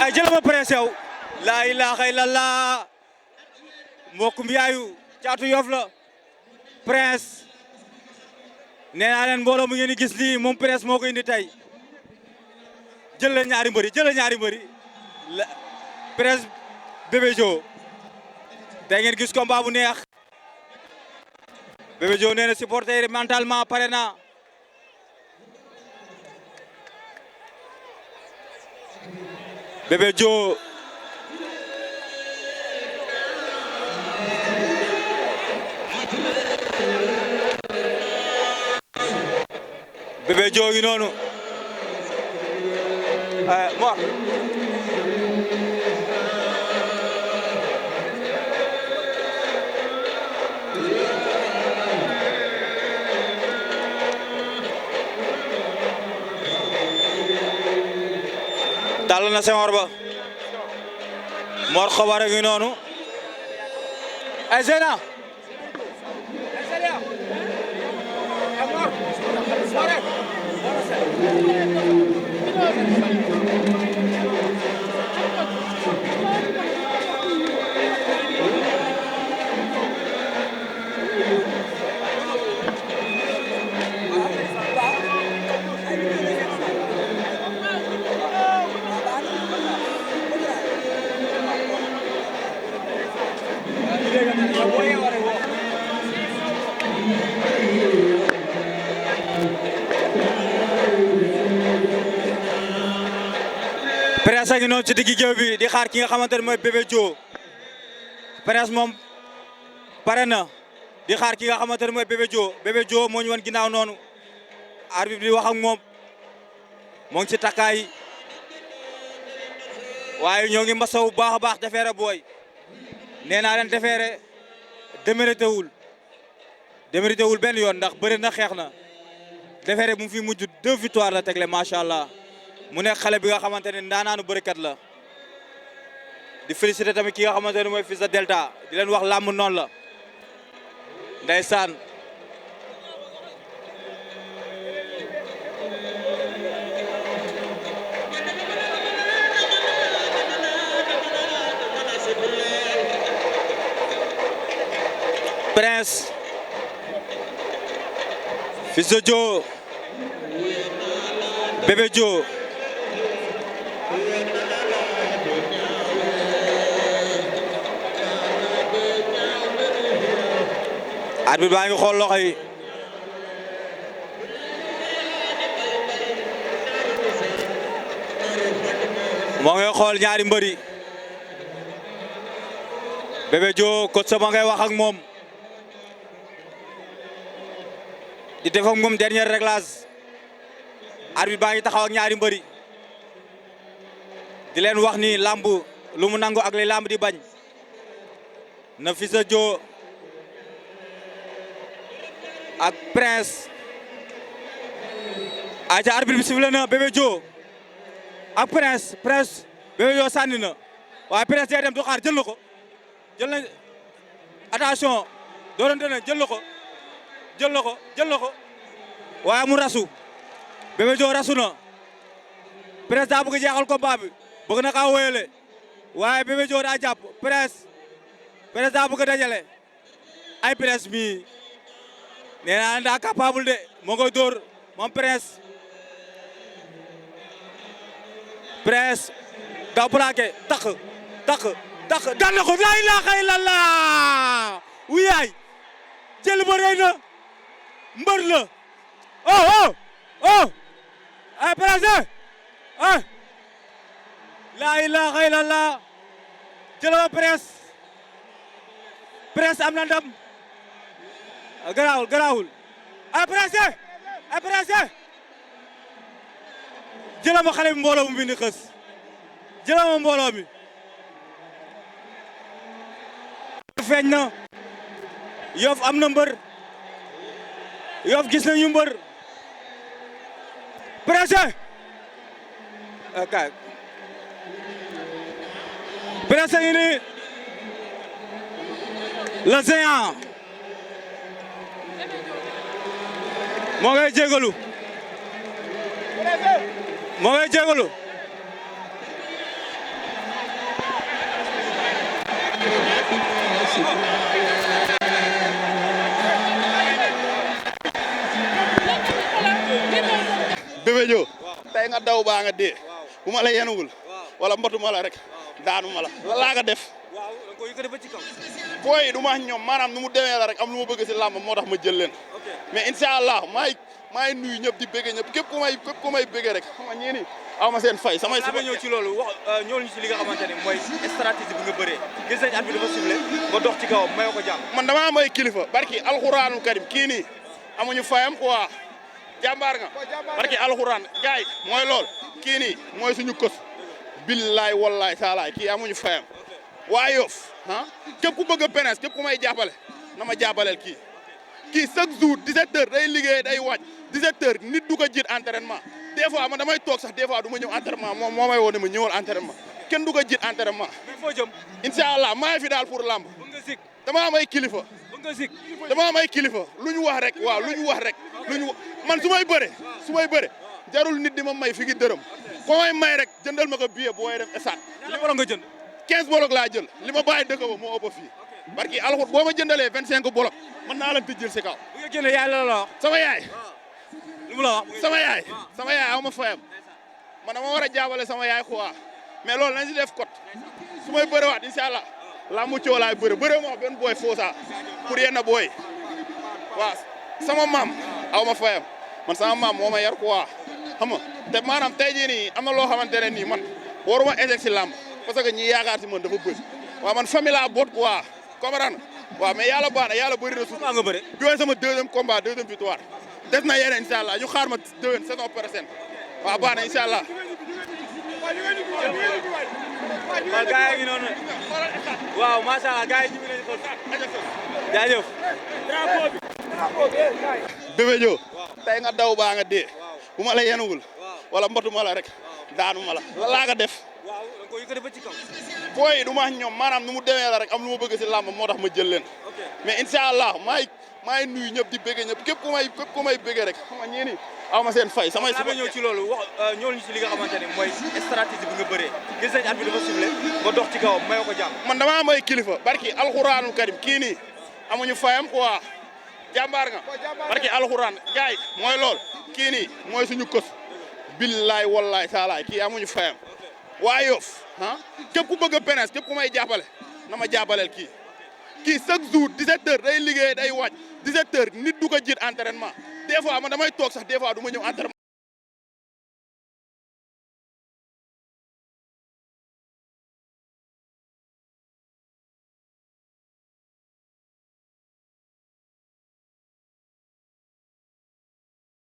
ay jël ma Prince yow laa ilaaha illallah mbokkum yaayu caatu Yoff la Prince nee naa leen mbooloo mu ngeen di gis nii moom Prince moo ko indi tey jël leen ñaari mbëri la Prince Bébé Diop tey ngeen gis combat bu neex Bébé Diop nee na supporter mentalement pare na Bébé Diop Bébé Diop ngi noonu Mor dal na Senghor ba Mor Xabar ngi noonu ay Zeyna Prince a ngi noonu ci diggi géew bi di xaar ki nga xamante ne mooy Bébé Diop Prince moom pare na di xaar ki nga xamante ne mooy Bébé Diop moo ñu wan ginnaaw noonu arbitre bi wax ak moom moo ngi ci takkaay waaye ñoo ngi masawu bu baax a baax Defeere booy nee naa leen Defeere démérité wul benn yoon ndax bëri na xeex na Defeere mu fi mujj 2 victoires la tegle macha allah mu nekk xale bi nga xamante ne ndaanaanu bërikat la di féliciter tamit ki nga xamante ne mooy Fils de Delta di leen wax làmb noonu la ndeysaan Prince Fils de Diop Bébé Diop arbitre baa ngi xool loxo yi moo ngi xool ñaari mbëri Bébé Diop coach ba ngay wax ak moom di def ak moom dernier réglage arbitre baa ngi taxaw ak ñaari mbëri di leen wax ni lamb lu mu nangu ak li lamb di bañ na Fils de Diop ak Prince aca arbitre bi sifflé na Bébé Diop ak Prince Bébé Diop sànni na waaye Prince day dem du xaar jël na ko jël na attention doorante na jël na ko waaye mu rasu Bébé Diop rasu na Prince daa bëgg jeexal combat bi bëgg na kaa wéyale waaye Bébé Diop daa jàpp Prince daa bëgg dajale ay Prince mi nee naa daa capable de moo koy dóor moom Prince daw plaqué takk daan na ko laa ilaaha illallah wuyaay jël ba rëy na mbër la ay Prince laa ilaaha illallah jël ba Prince am na ndam garaawul ay Prince jëlal ma xale bi mbooloo mu bind xës jëlal ma mbooloo mi feeñ na Yoff am na mbër Yoff gis nañu mbër Prince kay Prince ngi ni le géant moo ngay jégalu moo ngay jégalu. Bébé Diop tey nga daw baa nga dee bu ma la yenuwul wala mbatu ma la rek daanu ma la laa nga def booy du ma ñoom maanaam nu mu demee la rek am lu ma bëgg si làmb moo tax ma jël leen mais incha allah maay nuyu ñëpp di bëgg ñëpp képp ku may bëgg rek xam nga ñeeni aw ma seen fay samay suba ñëw ci loolu wax ñëw ñu ci li nga xamante ne mooy stratégie bi nga bëree gis nañ at bi dafa sifflé nga dox ci kawam mayoo ko jàmm man dama am ay kilifa barki alxuraanul karim kii nii amuñu fayam quoi jàmbaar nga barki alxuraan gaay mooy lool kii nii mooy suñu kës billaay wallaay taalaay kii amuñu fayam waa Yoff ah képp ku bëgg a penes képp ku may jàppale na ma jàppaleel kii chaque jour 17h day liggéey day wàcc 17h nit du ko jiit entraînement des fois man damay toog sax des fois du ma ñëw entraînement moom moo may woo ne ma ñëwal entraînement kenn du ko jiit entraînement. mais foo jëm. incha allah maa ngi fi daal pour lamb. dama am ay kilifa. dama am ay kilifa lu ñu wax rek waaw lu ñu wax rek man su may bëre jarul nit di ma may fi gi dërëm ko may rek jëndal ma ko billet booy dem stade. li ma nga jënd. 15 bolok laa jël li ma bàyyi dëkk ba moo ëpp fii barki alxur boo ma jëndalee 25 bolok mën naa leen tëjjël si kaw. bu nga jëndee yaay la wax. sama yaay. lu mu la wax. sama yaay aw ma fayam man dama war a jaabale sama yaay quoi mais loolu nañ si def code su may bëriwaat incha allah laa mu coo laay bëre ma benn booy foosa pour yenn booy waaw sama maam aw ma fayam man sama maam moo ma yar quoi xam nga te maanaam tey jii nii am na loo xamante ne nii man waruma échec si làmb parce que ñi yaakaar si man dafa bëri waaw man famille laa boot quoi comprendre waaw mais yàlla baax na yàlla bëri na suuf nga bëri bi sama deuxième combat deuxième victoire def na yeneen incha allah ñu xaar ma déwén saison prochaine waaw baax na incha allah. waaw gars yi ngi noonu waaw macha allah gars yi ñu ngi leen di xool jaajëf. Bébé Diop tey nga daw baa nga dee bu ma la yenuwul wala mbatu ma la rek daanu ma la laa nga def. booy du ma ñoom maanaam nu mu demee la rek am lu ma bëgg si làmb moo tax ma jël leen mais incha allah maay nuyu ñëpp di bëgg ñëpp képp ku may bëgg rek xam nga ñeeni aw ma seen fay samay suba ñëw ci loolu wax ñëw ñu ci li nga xamante ne mooy stratégie bi nga bëree gis nañ at bi dafa sifflé nga dox ci kawam mayoo ko jàmm man dama am ay kilifa barki alxuraanul karim kii nii amuñu fayam quoi jàmbaar nga barki alxuraan gaay mooy lool kii nii mooy suñu kës billaay wallaay taalaay kii amuñu fayam waa Yoff ah képp ku bëgg a penes képp ku may jàppale na ma jàppaleel kii chaque jour 17h day liggéey day wàcc 17h nit du ko jiit entraînement des fois man damay toog sax des fois du ma ñëw entraînement